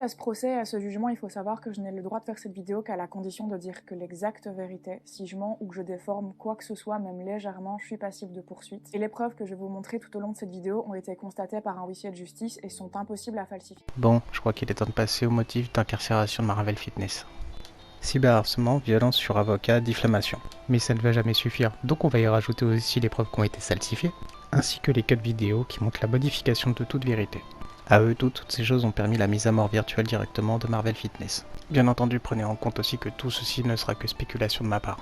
À ce procès, à ce jugement, il faut savoir que je n'ai le droit de faire cette vidéo qu'à la condition de dire que l'exacte vérité. Si je mens ou que je déforme quoi que ce soit, même légèrement, je suis passible de poursuite. Et les preuves que je vais vous montrer tout au long de cette vidéo ont été constatées par un huissier de justice et sont impossibles à falsifier. Bon, je crois qu'il est temps de passer au motif d'incarcération de Marvel Fitness. Cyberharcèlement, violence sur avocat, diffamation. Mais ça ne va jamais suffire, donc on va y rajouter aussi les preuves qui ont été falsifiées, ainsi que les codes vidéo qui montrent la modification de toute vérité. À eux toutes ces choses ont permis la mise à mort virtuelle directement de Marvel Fitness. Bien entendu, prenez en compte aussi que tout ceci ne sera que spéculation de ma part.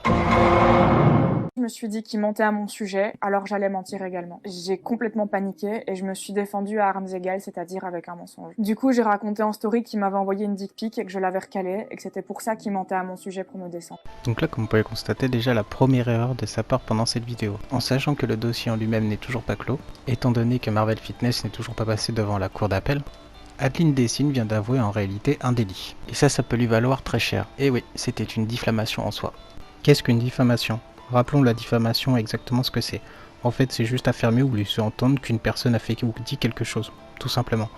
Je me suis dit qu'il mentait à mon sujet, alors j'allais mentir également. J'ai complètement paniqué et je me suis défendue à armes égales, c'est-à-dire avec un mensonge. Du coup, j'ai raconté en story qu'il m'avait envoyé une dick pic et que je l'avais recalé et que c'était pour ça qu'il mentait à mon sujet pour me descendre. Donc là, comme vous pouvez constater, déjà la première erreur de sa part pendant cette vidéo. En sachant que le dossier en lui-même n'est toujours pas clos, étant donné que Marvel Fitness n'est toujours pas passé devant la cour d'appel, Adeline Dessine vient d'avouer en réalité un délit. Et ça peut lui valoir très cher. Et oui, c'était une diffamation en soi. Qu'est-ce qu'une diffamation ? Rappelons la diffamation exactement ce que c'est. En fait, c'est juste affirmer ou laisser entendre qu'une personne a fait ou dit quelque chose, tout simplement.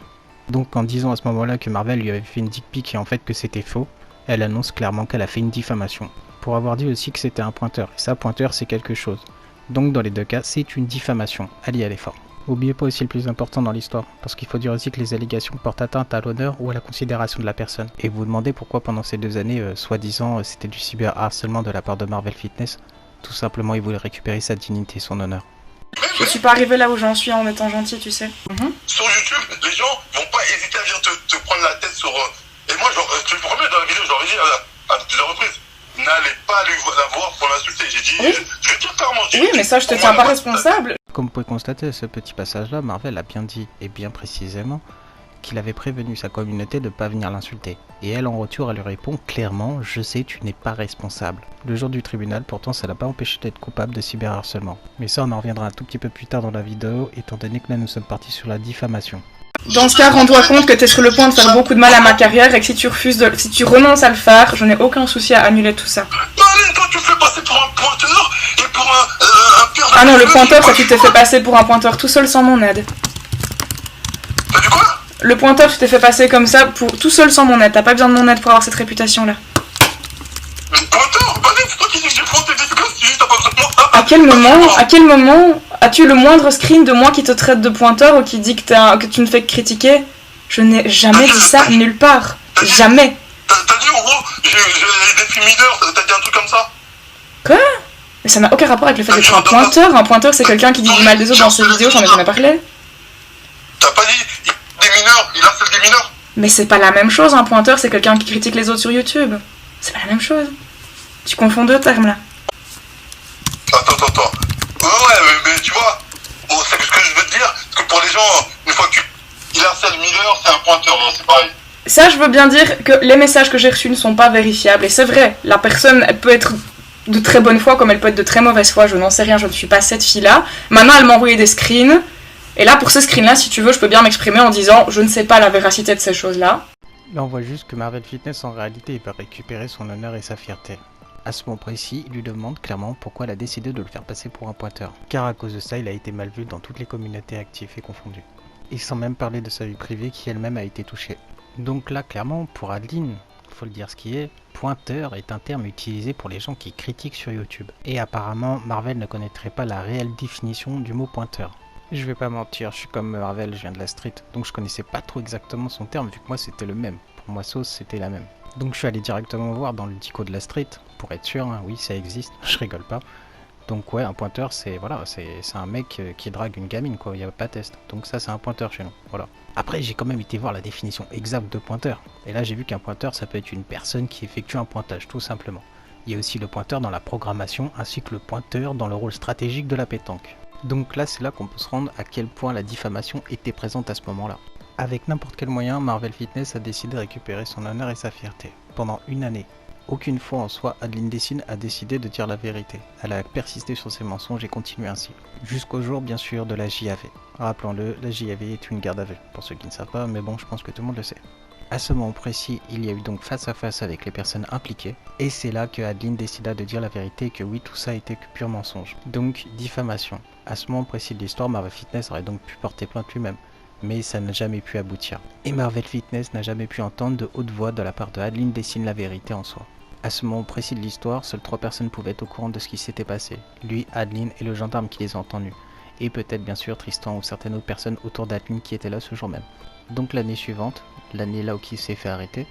Donc en disant à ce moment-là que Marvel lui avait fait une dick pic et en fait que c'était faux, elle annonce clairement qu'elle a fait une diffamation. Pour avoir dit aussi que c'était un pointeur, et ça, pointeur, c'est quelque chose. Donc dans les deux cas, c'est une diffamation, elle y allait fort. N'oubliez pas aussi le plus important dans l'histoire, parce qu'il faut dire aussi que les allégations portent atteinte à l'honneur ou à la considération de la personne. Et vous vous demandez pourquoi pendant ces 2 années, soi-disant, c'était du cyberharcèlement de la part de Marvel Fitness. Tout simplement, il voulait récupérer sa dignité et son honneur. Je suis pas arrivée là où j'en suis en étant gentil, tu sais. Sur YouTube, les gens vont pas hésiter à venir te prendre la tête sur... Et moi, je te promets, dans la vidéo, j'aurais dit à plusieurs reprises, n'allez pas la voir pour l'insulter. J'ai dit, Oui. je vais dire clairement. Oui, mais ça, je te tiens pas responsable. Comme vous pouvez constater à ce petit passage-là, Marvel a bien dit, et bien précisément, qu'il avait prévenu sa communauté de ne pas venir l'insulter. Et elle, en retour, elle lui répond clairement « Je sais, tu n'es pas responsable ». Le jour du tribunal, pourtant, ça l'a pas empêché d'être coupable de cyberharcèlement. Mais ça, on en reviendra un tout petit peu plus tard dans la vidéo, étant donné que là, nous sommes partis sur la diffamation. Dans ce cas, rends-toi compte que t'es sur le point de faire beaucoup de mal à ma carrière et que si tu renonces à le faire, je n'ai aucun souci à annuler tout ça. Marlène, toi, tu me fais passer pour un pointeur et pour un père de... Ah non, le pointeur, ça tu t'es fait passer pour un pointeur tout seul sans mon aide. T'as dit quoi? Le pointeur, tu t'es fait passer comme ça pour tout seul sans mon aide. T'as pas besoin de mon aide pour avoir cette réputation-là. Mais pointeur? Bah, c'est toi qui dis que j'ai fronté des gosses, tu dis que t'as pas besoin de moi. À quel moment as-tu le moindre screen de moi qui te traite de pointeur ou qui dit que tu ne fais que critiquer? Je n'ai jamais dit ça nulle part. Jamais. T'as dit, en gros, j'ai des filles mineures, t'as dit un truc comme ça? Quoi? Mais ça n'a aucun rapport avec le fait d'être un pointeur. Un pointeur, c'est quelqu'un qui dit du mal des autres dans ses vidéos, j'en ai jamais parlé. T'as pas dit des mineurs, il harcèle des mineurs? Mais c'est pas la même chose, un pointeur, c'est quelqu'un qui critique les autres sur YouTube. C'est pas la même chose. Tu confonds deux termes là. Attends. Ouais, mais tu vois, bon, c'est ce que je veux te dire, parce que pour les gens, une fois qu'il harcèle mineur, c'est un pointeur, hein, c'est pareil. Ça, je veux bien dire que les messages que j'ai reçus ne sont pas vérifiables. Et c'est vrai, la personne, elle peut être de très bonne foi comme elle peut être de très mauvaise foi. Je n'en sais rien, je ne suis pas cette fille-là. Maintenant, elle m'a envoyé des screens. Et là, pour ces screens-là, si tu veux, je peux bien m'exprimer en disant je ne sais pas la véracité de ces choses-là. Là, on voit juste que Marvel Fitness, en réalité, il va récupérer son honneur et sa fierté. À ce moment précis, il lui demande clairement pourquoi elle a décidé de le faire passer pour un pointeur. Car à cause de ça, il a été mal vu dans toutes les communautés actives et confondues. Et sans même parler de sa vie privée qui elle-même a été touchée. Donc là, clairement, pour Adeline, faut le dire ce qui est, pointeur est un terme utilisé pour les gens qui critiquent sur YouTube. Et apparemment, Marvel ne connaîtrait pas la réelle définition du mot pointeur. Je vais pas mentir, je suis comme Marvel, je viens de la street, donc je connaissais pas trop exactement son terme, vu que moi c'était le même. Pour moi, sauce, c'était la même. Donc je suis allé directement voir dans le dico de la street, pour être sûr, hein, oui, ça existe, je rigole pas. Donc ouais, un pointeur, c'est un mec qui drague une gamine, quoi, il n'y a pas de test. Donc ça, c'est un pointeur chez nous, voilà. Après, j'ai quand même été voir la définition exacte de pointeur. Et là, j'ai vu qu'un pointeur, ça peut être une personne qui effectue un pointage, tout simplement. Il y a aussi le pointeur dans la programmation, ainsi que le pointeur dans le rôle stratégique de la pétanque. Donc là, c'est là qu'on peut se rendre à quel point la diffamation était présente à ce moment-là. Avec n'importe quel moyen, Marvel Fitness a décidé de récupérer son honneur et sa fierté. Pendant une année. Aucune fois en soi, Adeline Dessine a décidé de dire la vérité. Elle a persisté sur ses mensonges et continué ainsi. Jusqu'au jour, bien sûr, de la JAV. Rappelons-le, la JAV est une garde à vue, pour ceux qui ne savent pas, mais bon, je pense que tout le monde le sait. À ce moment précis, il y a eu donc face à face avec les personnes impliquées, et c'est là que Adeline décida de dire la vérité et que oui, tout ça était que pur mensonge. Donc, diffamation. À ce moment précis de l'histoire, Marvel Fitness aurait donc pu porter plainte lui-même. mais ça n'a jamais pu aboutir. Et Marvel Fitness n'a jamais pu entendre de haute voix de la part de Adeline dessine la vérité en soi. À ce moment précis de l'histoire, seules 3 personnes pouvaient être au courant de ce qui s'était passé. Lui, Adeline et le gendarme qui les a entendus. Et peut-être bien sûr Tristan ou certaines autres personnes autour d'Adeline qui étaient là ce jour même. Donc l'année suivante, l'année là où il s'est fait arrêter,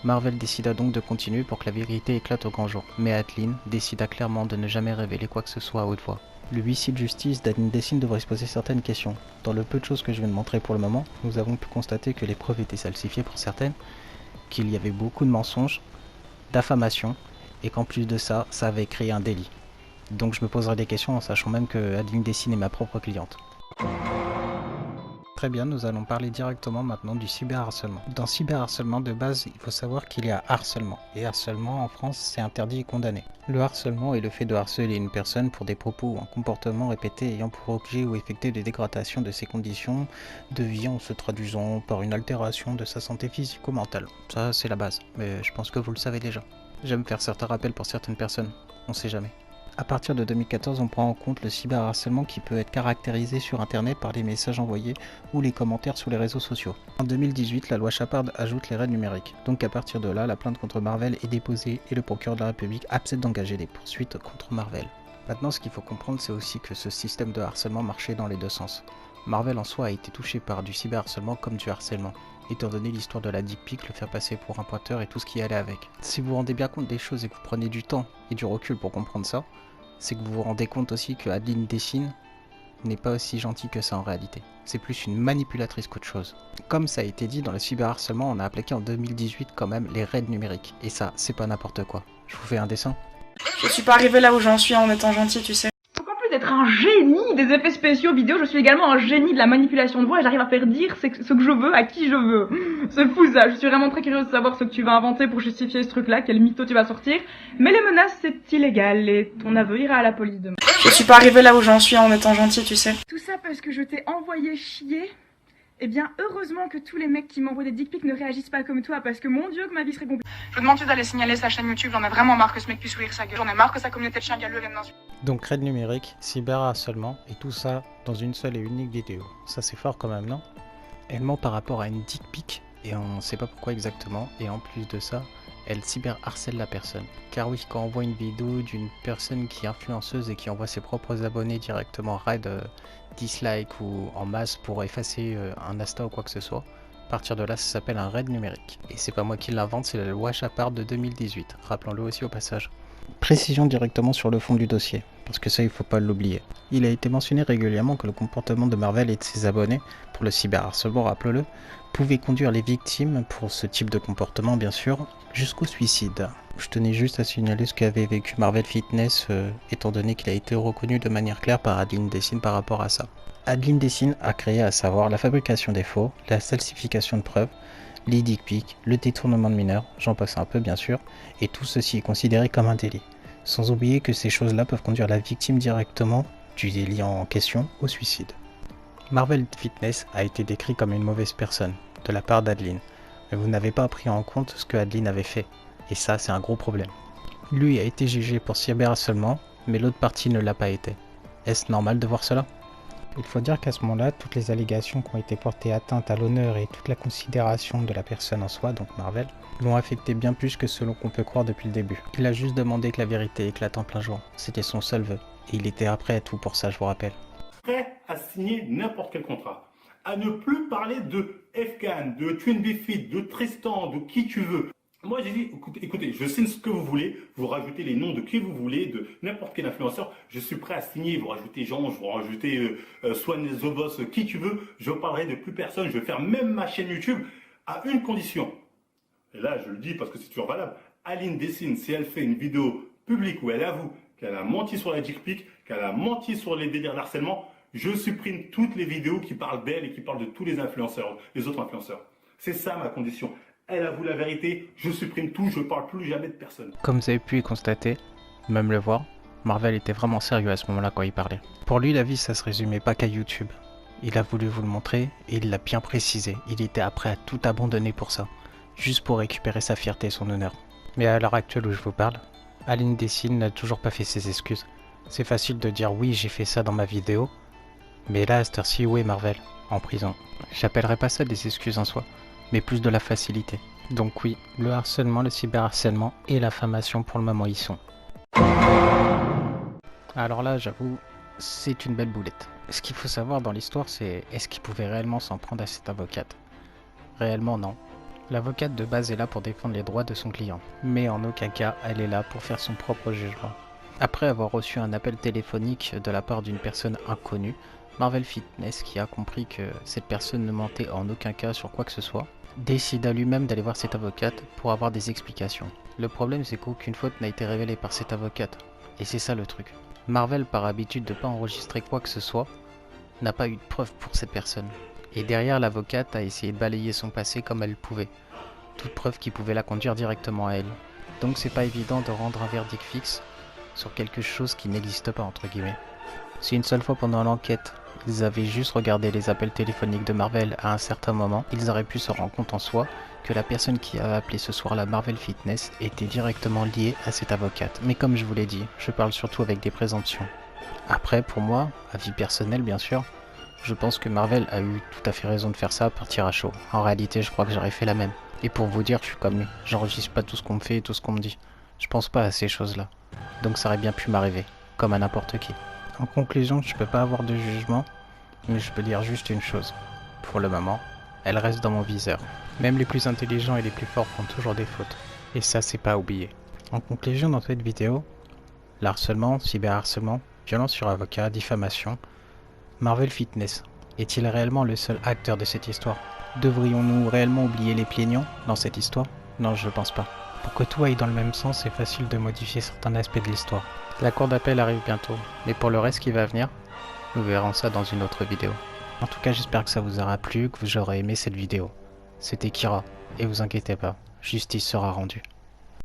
Marvel décida donc de continuer pour que la vérité éclate au grand jour. Mais Adeline décida clairement de ne jamais révéler quoi que ce soit à haute voix. Le huissier de justice d'Adeline Dessine devrait se poser certaines questions. Dans le peu de choses que je viens de montrer pour le moment, nous avons pu constater que les preuves étaient falsifiées pour certaines, qu'il y avait beaucoup de mensonges, d'affamation, et qu'en plus de ça, ça avait créé un délit. Donc je me poserai des questions en sachant même que Adeline Dessine est ma propre cliente. Très bien, nous allons parler directement maintenant du cyberharcèlement. Dans cyberharcèlement, de base, il faut savoir qu'il y a harcèlement. Et harcèlement, en France, c'est interdit et condamné. Le harcèlement est le fait de harceler une personne pour des propos ou un comportement répété ayant pour objet ou effecter des dégradations de ses conditions de vie en se traduisant par une altération de sa santé physique ou mentale. Ça, c'est la base, mais je pense que vous le savez déjà. J'aime faire certains rappels pour certaines personnes, on sait jamais. À partir de 2014, on prend en compte le cyberharcèlement qui peut être caractérisé sur internet par les messages envoyés ou les commentaires sur les réseaux sociaux. En 2018, la loi Chapard ajoute les raids numériques. Donc à partir de là, la plainte contre Marvel est déposée et le procureur de la République accepte d'engager des poursuites contre Marvel. Maintenant, ce qu'il faut comprendre, c'est aussi que ce système de harcèlement marchait dans les deux sens. Marvel en soi a été touché par du cyberharcèlement comme du harcèlement, étant donné l'histoire de la dick pic, le faire passer pour un pointeur et tout ce qui allait avec. Si vous vous rendez bien compte des choses et que vous prenez du temps et du recul pour comprendre ça, c'est que vous vous rendez compte aussi que Adeline Dessine n'est pas aussi gentille que ça en réalité. C'est plus une manipulatrice qu'autre chose. Comme ça a été dit, dans le cyberharcèlement, on a appliqué en 2018 quand même les raids numériques. Et ça, c'est pas n'importe quoi. Je vous fais un dessin. Je suis pas arrivée là où j'en suis en étant gentille, tu sais. Donc en plus d'être un génie des effets spéciaux vidéo, je suis également un génie de la manipulation de voix et j'arrive à faire dire ce que je veux à qui je veux. C'est fou ça, je suis vraiment très curieuse de savoir ce que tu vas inventer pour justifier ce truc-là, quel mytho tu vas sortir. Mais les menaces, c'est illégal et ton aveu ira à la police demain. Je suis pas arrivée là où j'en suis en étant gentille, tu sais. Tout ça parce que je t'ai envoyé chier. Eh bien, heureusement que tous les mecs qui m'envoient des dick pics ne réagissent pas comme toi, parce que mon dieu, que ma vie serait compliquée. Je me demande d'aller signaler sa chaîne YouTube, j'en ai vraiment marre que ce mec puisse ouvrir sa gueule. J'en ai marre que sa communauté de chiens galeux vienne m'insulter. Donc raid numérique, cyberharcèlement et tout ça dans une seule et unique vidéo. Ça c'est fort quand même, non? Elle ment par rapport à une dick pic et on sait pas pourquoi exactement, et en plus de ça, elle cyberharcèle la personne. Car oui, quand on voit une vidéo d'une personne qui est influenceuse et qui envoie ses propres abonnés directement raid, dislike ou en masse pour effacer un Insta ou quoi que ce soit, à partir de là ça s'appelle un raid numérique. Et c'est pas moi qui l'invente, c'est la loi Chapard de 2018, rappelons-le aussi au passage. Précision directement sur le fond du dossier, parce que ça il faut pas l'oublier. Il a été mentionné régulièrement que le comportement de Marvel et de ses abonnés, pour le cyberharcèlement rappelez-le, pouvait conduire les victimes, pour ce type de comportement bien sûr, jusqu'au suicide. Je tenais juste à signaler ce qu'avait vécu Marvel Fitness, étant donné qu'il a été reconnu de manière claire par Adeline Dessine par rapport à ça. Adeline Dessine a créé à savoir la fabrication des faux, la falsification de preuves, les dick pics, le détournement de mineurs, j'en passe un peu bien sûr, et tout ceci est considéré comme un délit. Sans oublier que ces choses-là peuvent conduire la victime directement du délit en question au suicide. Marvel Fitness a été décrit comme une mauvaise personne, de la part d'Adeline, mais vous n'avez pas pris en compte ce que Adeline avait fait, et ça c'est un gros problème. Lui a été jugé pour cyberharcèlement, mais l'autre partie ne l'a pas été. Est-ce normal de voir cela? Il faut dire qu'à ce moment-là, toutes les allégations qui ont été portées atteinte à l'honneur et toute la considération de la personne en soi, donc Marvel, l'ont affecté bien plus que ce qu'on peut croire depuis le début. Il a juste demandé que la vérité éclate en plein jour. C'était son seul vœu, et il était prêt à tout pour ça, je vous rappelle. Prêt à signer n'importe quel contrat, à ne plus parler de Fcan, de Twin Fit, de Tristan, de qui tu veux. Moi j'ai dit, écoutez, je signe ce que vous voulez, vous rajoutez les noms de qui vous voulez, de n'importe quel influenceur, je suis prêt à signer, vous rajoutez Jean, vous rajoutez Swan The Boss, qui tu veux, je parlerai de plus personne, je vais faire même ma chaîne YouTube à une condition. Et là je le dis parce que c'est toujours valable, Adeline Dessine, si elle fait une vidéo publique où elle avoue qu'elle a menti sur la dick pic, qu'elle a menti sur les délires d'harcèlement, je supprime toutes les vidéos qui parlent d'elle et qui parlent de tous les influenceurs, les autres influenceurs. C'est ça ma condition. Elle avoue la vérité, je supprime tout, je parle plus jamais de personne. Comme vous avez pu y constater, même le voir, Marvel était vraiment sérieux à ce moment-là quand il parlait. Pour lui, la vie ça se résumait pas qu'à YouTube. Il a voulu vous le montrer et il l'a bien précisé. Il était prêt à tout abandonner pour ça, juste pour récupérer sa fierté et son honneur. Mais à l'heure actuelle où je vous parle, Adeline Dessine n'a toujours pas fait ses excuses. C'est facile de dire oui j'ai fait ça dans ma vidéo, Mais là, à cette heure-ci, où est Marvel? En prison. J'appellerais pas ça des excuses en soi, mais plus de la facilité. Donc oui, le harcèlement, le cyberharcèlement et l'affamation pour le moment y sont. Alors là, j'avoue, c'est une belle boulette. Ce qu'il faut savoir dans l'histoire, c'est est-ce qu'il pouvait réellement s'en prendre à cette avocate? Réellement non. L'avocate de base est là pour défendre les droits de son client, mais en aucun cas elle est là pour faire son propre jugement. Après avoir reçu un appel téléphonique de la part d'une personne inconnue, Marvel Fitness, qui a compris que cette personne ne mentait en aucun cas sur quoi que ce soit, décida lui-même d'aller voir cette avocate pour avoir des explications. Le problème, c'est qu'aucune faute n'a été révélée par cette avocate, et c'est ça le truc. Marvel, par habitude de ne pas enregistrer quoi que ce soit, n'a pas eu de preuve pour cette personne. Et derrière, l'avocate a essayé de balayer son passé comme elle pouvait, toute preuve qui pouvait la conduire directement à elle. Donc c'est pas évident de rendre un verdict fixe sur quelque chose qui n'existe pas entre guillemets. Si une seule fois pendant l'enquête, ils avaient juste regardé les appels téléphoniques de Marvel à un certain moment, ils auraient pu se rendre compte en soi que la personne qui avait appelé ce soir-là Marvel Fitness était directement liée à cette avocate. Mais comme je vous l'ai dit, je parle surtout avec des présomptions. Après, pour moi, à vie personnelle bien sûr, je pense que Marvel a eu tout à fait raison de faire ça à partir à chaud. En réalité, je crois que j'aurais fait la même. Et pour vous dire, je suis comme lui. J'enregistre pas tout ce qu'on me fait et tout ce qu'on me dit. Je pense pas à ces choses-là. Donc ça aurait bien pu m'arriver, comme à n'importe qui. En conclusion, je peux pas avoir de jugement, mais je peux dire juste une chose. Pour le moment, elle reste dans mon viseur. Même les plus intelligents et les plus forts font toujours des fautes. Et ça, c'est pas à oublier. En conclusion, dans cette vidéo, l'harcèlement, cyberharcèlement, violence sur avocat, diffamation, Marvel Fitness est-il réellement le seul acteur de cette histoire? Devrions-nous réellement oublier les plaignants dans cette histoire? Non, je pense pas. Pour que tout aille dans le même sens, c'est facile de modifier certains aspects de l'histoire. La cour d'appel arrive bientôt, mais pour le reste qui va venir, nous verrons ça dans une autre vidéo. En tout cas, j'espère que ça vous aura plu, que vous aurez aimé cette vidéo. C'était Kira, et vous inquiétez pas, justice sera rendue.